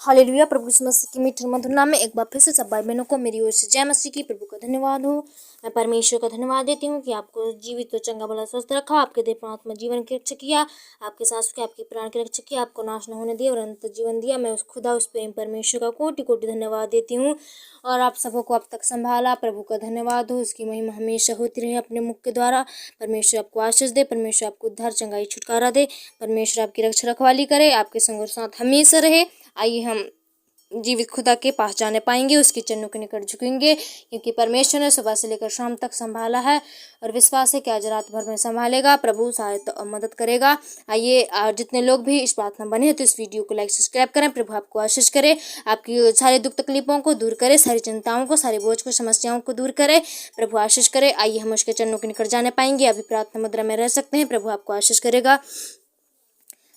Hallelujah. प्रभु यीशु मसीह की मीठे मधुर नाम में एक बार फिर से सब भाई बहनों को मेरी ओर से जय मसीह की। प्रभु का धन्यवाद हो। मैं परमेश्वर का धन्यवाद देती हूँ कि आपको जीवित तो चंगा भला स्वस्थ रखा, आपके देह प्राणात्मा जीवन की रक्षा किया, आपके सांस के आपकी प्राण की रक्षा किया, आपको नाश न होने दिया और अनंत जीवन दिया। मैं उस खुदा उस प्रेम परमेश्वर का कोटि कोटि धन्यवाद देती हूँ। और आप सबको अब तक संभाला, प्रभु का धन्यवाद हो। उसकी महिमा हमेशा होती रहे अपने मुख के द्वारा। परमेश्वर आपको आशीष दे, परमेश्वर आपको उद्धार चंगाई छुटकारा दे, परमेश्वर आपकी रक्षा रखवाली करे, आपके संग और साथ हमेशा रहे। आइए हम जीवित खुदा के पास जाने पाएंगे, उसके चरणों के निकट झुकेंगे, क्योंकि परमेश्वर ने सुबह से लेकर शाम तक संभाला है और विश्वास है कि आज रात भर में संभालेगा। प्रभु सहायता और मदद करेगा। आइए जितने लोग भी इस प्रार्थना बने हैं तो इस वीडियो को लाइक सब्सक्राइब करें। प्रभु आपको आशीष करे, आपकी सारे दुख तकलीफों को दूर करे, सारी चिंताओं को, सारे बोझ को, समस्याओं को दूर करे। प्रभु आशीष करे। आइए हम उसके चरणों के निकट जाने पाएंगे। अभी प्रार्थना मुद्रा में रह सकते हैं। प्रभु आपको आशीष करेगा।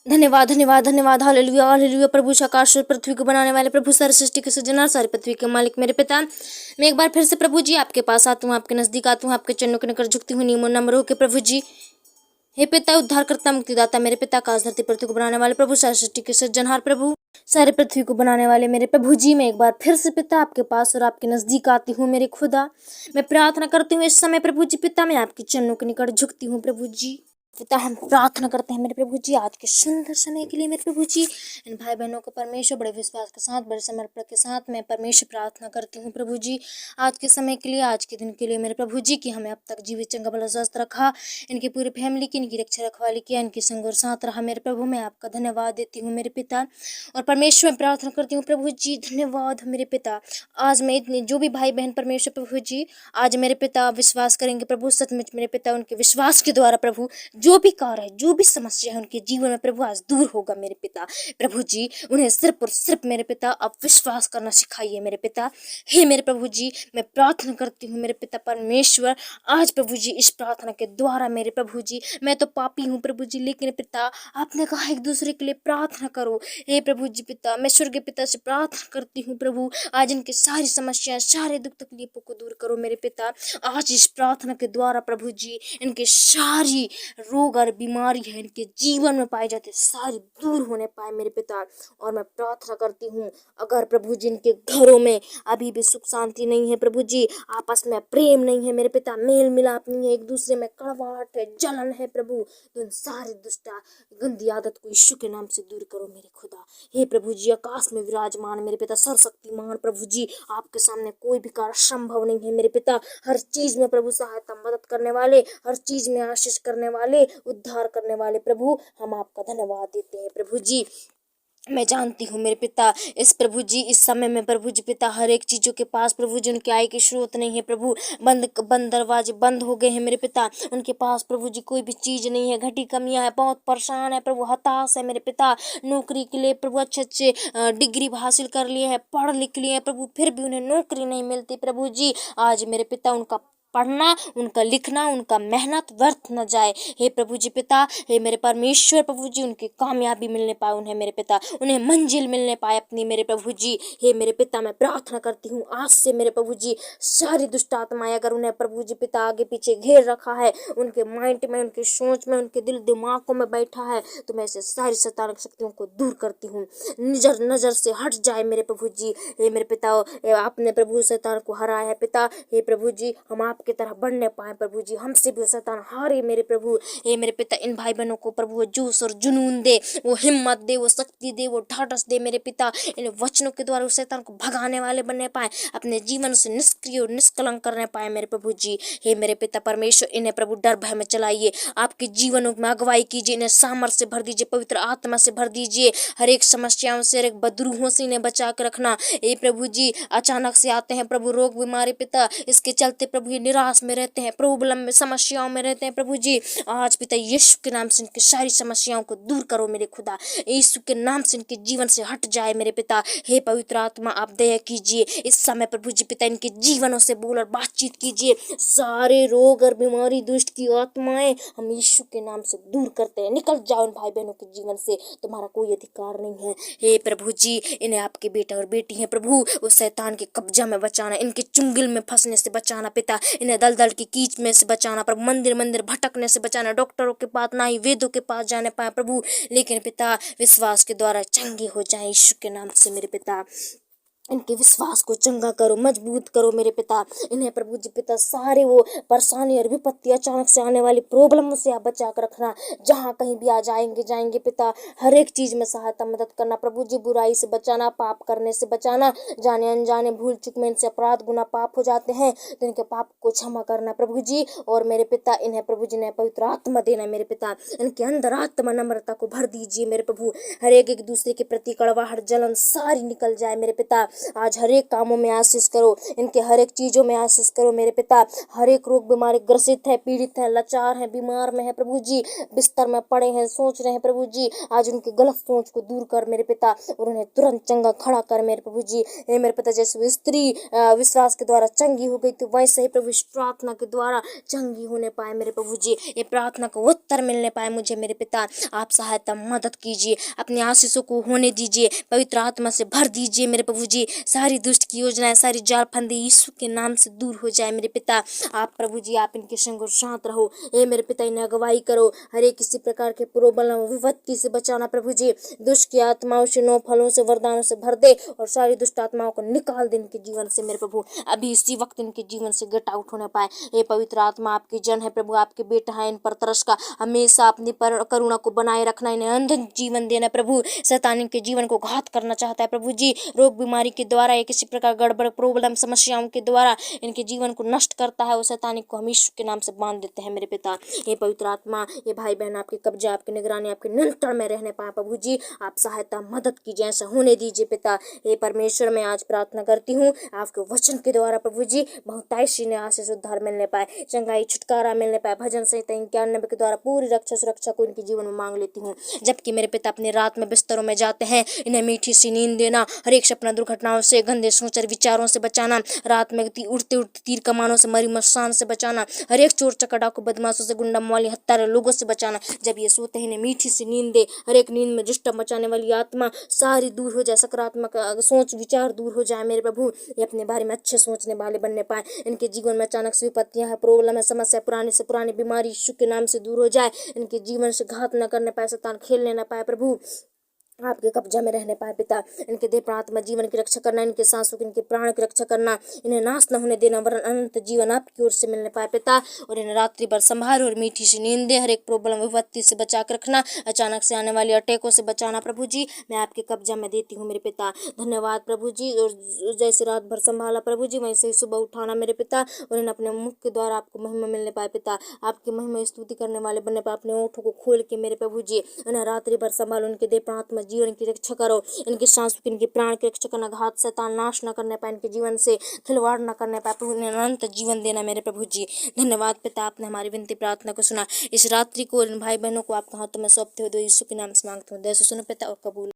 धन्यवाद धन्यवाद धन्यवाद। Hallelujah hallelujah. प्रभु आकाश और पृथ्वी को बनाने वाले प्रभु, सारी सृष्टि के सृजनहार, सारी पृथ्वी के मालिक मेरे पिता, मैं एक बार फिर से प्रभु जी आपके पास आती हूँ, आपके नजदीक आती हूँ, आपके चरणों के निकट झुकती हूँ नीमो नम्र होकर प्रभु जी। हे पिता उद्धारकर्ता मुक्तिदाता मेरे पिता, आकाश धरती पृथ्वी को बनाने वाले प्रभु, सारी सृष्टि के सृजनहार प्रभु, सारे पृथ्वी को बनाने वाले मेरे प्रभु जी, मैं एक बार फिर से पिता आपके पास और आपके नजदीक आती हूँ मेरे खुदा। मैं प्रार्थना करती हूँ इस समय प्रभु जी पिता, मैं आपके चरणों के निकट झुकती हूँ प्रभु जी। पिता हम प्रार्थना करते हैं मेरे प्रभु जी आज के सुंदर समय के लिए मेरे प्रभु जी। इन भाई बहनों को परमेश्वर बड़े विश्वास के साथ, बड़े समर्पण के साथ मैं परमेश्वर प्रार्थना करती हूँ प्रभु जी आज के समय के लिए, आज के दिन के लिए मेरे प्रभु जी, की हमें अब तक जीवित चंगा भला स्वस्थ रखा, इनकी पूरी फैमिली की, इनकी रक्षा रखवाली किया, इनके संग और साथ रहा मेरे प्रभु। मैं आपका धन्यवाद देती हूँ मेरे पिता। और परमेश्वर में प्रार्थना करती हूँ प्रभु जी, धन्यवाद मेरे पिता। आज मैं इतने जो भी भाई बहन परमेश्वर प्रभु जी आज मेरे पिता विश्वास करेंगे प्रभु, सचमुच मेरे पिता उनके विश्वास के द्वारा प्रभु जो भी कार्य है, जो भी समस्या है उनके जीवन में प्रभु आज दूर होगा मेरे पिता। प्रभु जी उन्हें सिर्फ और सिर्फ मेरे पिता अब विश्वास करना सिखाइए मेरे पिता। हे मेरे प्रभु जी मैं प्रार्थना करती हूँ मेरे पिता परमेश्वर, आज प्रभु जी इस प्रार्थना के द्वारा मेरे प्रभु जी, मैं तो पापी हूँ प्रभु जी, लेकिन पिता आपने कहा एक दूसरे के लिए प्रार्थना करो। हे प्रभु जी पिता मैं स्वर्गीय पिता से प्रार्थना करती हूँ प्रभु, आज इनके सारी समस्याएं, सारे दुख तकलीफों को दूर करो मेरे पिता। आज इस प्रार्थना के द्वारा प्रभु जी इनके सारी रोग और बीमारी है इनके जीवन में पाए जाते सारी दूर होने पाए मेरे पिता। और मैं प्रार्थना करती हूँ अगर प्रभु जी इनके घरों में अभी भी सुख शांति नहीं है प्रभु जी, आपस में प्रेम नहीं है मेरे पिता, मेल मिलाप नहीं है, एक दूसरे में कड़वाहट है, जलन है प्रभु, तो इन सारी दुष्टा गंदी आदत को यीशु के नाम से दूर करो मेरे खुदा। हे प्रभु जी आकाश में विराजमान मेरे पिता सर्वशक्तिमान प्रभु जी, आपके सामने कोई भी कार्य संभव नहीं है मेरे पिता। हर चीज में प्रभु सहायता मदद करने वाले, हर चीज में आशीष करने वाले, उद्धार करने वाले प्रभु, हम आपका धन्यवाद देते हैं प्रभु जी। मैं जानती हूँ मेरे पिता इस प्रभु जी इस समय में प्रभु जी पिता हर एक चीज़ों के पास प्रभु जी उनके आय की स्रोत नहीं है प्रभु, बंद दरवाजे बंद हो गए हैं मेरे पिता, उनके पास प्रभु जी कोई भी चीज़ नहीं है, घटी कमियां है, बहुत परेशान है प्रभु, हताश है मेरे पिता। नौकरी के लिए प्रभु अच्छे अच्छे डिग्री हासिल कर लिए है, पढ़ लिख लिए हैं प्रभु, फिर भी उन्हें नौकरी नहीं मिलती प्रभु जी। आज मेरे पिता उनका पढ़ना, उनका लिखना, उनका मेहनत व्यर्थ न जाए हे प्रभु जी पिता। हे मेरे परमेश्वर प्रभु जी उनकी कामयाबी मिलने पाए उन्हें मेरे पिता, उन्हें मंजिल मिलने पाए अपनी मेरे प्रभु जी। हे मेरे पिता मैं प्रार्थना करती हूँ आज से मेरे प्रभु जी सारी दुष्ट आत्माएं अगर उन्हें प्रभु जी पिता आगे पीछे घेर रखा है, उनके माइंड में, उनकी सोच में, उनके दिल दिमागों में बैठा है, तो मैं ऐसे सारी शैतान शक्तियों को दूर करती हूँ, नजर से हट जाए मेरे प्रभु जी। हे मेरे पिता आपने प्रभु शैतान को हराया है पिता, हे प्रभु जी हम आपकी तरह बढ़ने पाए प्रभु जी, हमसे भी शैतान हारे मेरे प्रभु। हे मेरे पिता इन भाई बहनों को प्रभु वो जोश और जुनून दे, वो हिम्मत दे, वो शक्ति दे, वो ढाढ़स दे मेरे पिता, इन वचनों के द्वारा उस शैतान को भगाने वाले बनने पाए, अपने जीवन से निष्क्रिय और निष्कलंक करने पाए मेरे प्रभु जी। हे मेरे पिता परमेश्वर इन्हें प्रभु डर भय में चलाइए, आपके जीवनों में अगुवाई कीजिए, इन्हें सामर्थ्य से भर दीजिए, पवित्र आत्मा से भर दीजिए, हर एक समस्याओं से, हर एक बदरूहों से इन्हें बचा कर रखना। हे प्रभु जी अचानक से आते हैं प्रभु रोग बीमारी पिता, इसके चलते प्रभु ये निराश में रहते हैं, प्रॉब्लम में, समस्याओं में रहते हैं प्रभु जी। आज पिता यीशु के नाम से इनकी सारी समस्याओं को दूर करो मेरे खुदा, यीशु के नाम से इनके जीवन से हट जाए मेरे पिता। हे पवित्र आत्मा आप दया कीजिए इस समय प्रभु जी पिता, इनके जीवनों से बोल और बातचीत कीजिए, सारे रोग और बीमारी दुष्ट की आत्माएं हम यीशु के नाम से दूर करते हैं, निकल जाओ इन भाई बहनों के जीवन से, तुम्हारा कोई अधिकार नहीं है। हे प्रभु जी इन्हें आपके बेटा और बेटी हैं प्रभु, उस शैतान के कब्जा में बचाना, इनके चुंगल में फंसने से बचाना पिता, इन्हें दलदल की कीच में से बचाना प्रभु, मंदिर मंदिर भटकने से बचाना, डॉक्टरों के पास ना ही वेदों के पास जाने पाए प्रभु, लेकिन पिता विश्वास के द्वारा चंगे हो जाए यीशु के नाम से मेरे पिता। इनके विश्वास को चंगा करो, मजबूत करो मेरे पिता। इन्हें प्रभु जी पिता सारे वो परेशानी और विपत्ति अचानक से आने वाली प्रॉब्लम से आप बचा कर रखना, जहाँ कहीं भी आ जाएंगे पिता, हर एक चीज में सहायता मदद करना प्रभु जी, बुराई से बचाना, पाप करने से बचाना, जाने अनजाने भूल चुक में इनसे अपराध गुना पाप हो जाते हैं तो इनके पाप को क्षमा करना प्रभु जी। और मेरे पिता इन्हें प्रभु जी ने पवित्र आत्मा देना मेरे पिता, इनके अंदर आत्मा नम्रता को भर दीजिए मेरे प्रभु, हर एक दूसरे के प्रति कड़वाहट जलन सारी निकल जाए मेरे पिता। आज हर एक कामों में आशीष करो, इनके हर एक चीजों में आशीष करो मेरे पिता। हर एक रोग बीमारी ग्रसित है, पीड़ित है, लाचार है, बीमार में है प्रभु जी, बिस्तर में पड़े हैं, सोच रहे हैं प्रभु जी, आज उनकी गलत सोच को दूर कर मेरे पिता और उन्हें तुरंत चंगा खड़ा कर मेरे प्रभु जी। हे मेरे पिता जैसे स्त्री विश्वास के द्वारा चंगी हो गई तो वैसे ही प्रभु प्रार्थना के द्वारा चंगी होने पाए मेरे प्रभु जी, ये प्रार्थना को उत्तर मिलने पाए मुझे मेरे पिता। आप सहायता मदद कीजिए, अपने आशीषों को होने दीजिए, पवित्र आत्मा से भर दीजिए मेरे प्रभु जी। सारी दुष्ट की योजनाएं, सारी जाल फंदे यीशु के नाम से दूर हो जाए मेरे पिता। आप प्रभु जी आप इनके संग और साथ रहो, हे मेरे पिता इन्हें अगुवाई करो, हर एक किसी प्रकार के प्रॉब्लम विपत्ति से बचाना प्रभु जी, दुष्ट की आत्माओं से, नौ फलों से, वरदानों से भर दे और सारी दुष्ट आत्माओं को निकाल दे इनके जीवन से मेरे प्रभु, अभी इसी वक्त इनके जीवन से गेट आउट होने पाए। हे पवित्र आत्मा आपकी जन है प्रभु, आपके बेटा है, इन पर तरस का हमेशा अपनी पर करुणा को बनाए रखना, इन्हें अंधन जीवन देना प्रभु। शैतान इनके जीवन को घात करना चाहता है प्रभु जी, रोग बीमारी के द्वारा या किसी प्रकार गड़बड़ प्रॉब्लम समस्याओं के द्वारा इनके जीवन को नष्ट करता है, वो शैतान को हम यीशु के नाम से बांध देते हैं मेरे पिता। ये पवित्र आत्मा, ये भाई बहन आपके कब्जा, आपकी निगरानी, आपके नियंत्रण में रहने पाए प्रभु जी, आप सहायता मदद कीजिए, ऐसा होने दीजिए पिता। हे परमेश्वर मैं आज प्रार्थना करती हूँ आपके वचन के द्वारा प्रभु जी बहुतायशी ने आशीष उद्धार मिलने पाए, चंगाई छुटकारा मिलने पाए, भजन संहिता 91 के द्वारा पूरी रक्षा सुरक्षा को इनके जीवन में मांग लेती हूँ। जबकि मेरे पिता अपने रात में बिस्तरों में जाते हैं, इन्हें मीठी सी नींद देना, हर एक सपना दुर्घटनाओं से, गंदे सोच और विचारों से बचाना, रात में उड़ते उड़ते तीर कमानों से, मरी मसान से बचाना, हर एक चोर चकड़ा को, बदमाशों से, गुंडा मवाली हत्यारे लोगों से बचाना। जब ये सोते हैं इन्हें मीठी सी नींद दे, हर एक नींद में दुष्ट मचाने वाली आत्मा सारी दूर हो जाए, सकारात्मक सोच विचार दूर हो जाए मेरे प्रभु, ये अपने बारे में अच्छे सोचने वाले बनने पाए, इनके जीवन में अचानक से विपत्तियां है, प्रॉब्लम है, समस्या, पुरानी से पुरानी बीमारी यीशु के नाम से दूर हो जाए, इनके जीवन से घात न करने पाए, शैतान खेलने न पाए प्रभु, आपके कब्जा में रहने पाए पिता। इनके देह प्राण जीवन की रक्षा करना, इनके सांसों की, इनके प्राण की रक्षा करना, इन्हें नाश न होने देना, वरन अनंत जीवन आपकी ओर से मिलने पाए पिता। और इन्हें रात्रि भर संभाल और मीठी सी नींद दे, हर एक प्रॉब्लम विपत्ति से बचा कर रखना, अचानक से आने वाली अटैकों से बचाना प्रभु जी, मैं आपके कब्जा में देती हूँ मेरे पिता। धन्यवाद प्रभु जी, और जैसे रात भर संभाला प्रभु जी वैसे ही सुबह उठाना मेरे पिता, और इन्हें अपने मुख के द्वारा आपको महिमा मिलने पाए पिता, आपकी महिमा स्तुति करने वाले बनने पाए, अपने ओठों को खोल के मेरे प्रभु जी इन्हें रात्रि भर संभालो, उनके देह प्राण जीवन की रक्षा करो, इनके सांसों की, इनके प्राण की रक्षा करना, घात शैतान नाश न करने पाए, इनके जीवन से खिलवाड़ न करने पाए प्रभु, इन्हें अनंत जीवन देना मेरे प्रभु जी। धन्यवाद पिता, आपने हमारी विनती प्रार्थना को सुना, इस रात्रि को इन भाई बहनों को आपके हाथों में सौंपते हुए यीशु के नाम से मांगते हूँ, दया से सुनो पिता और कबूल।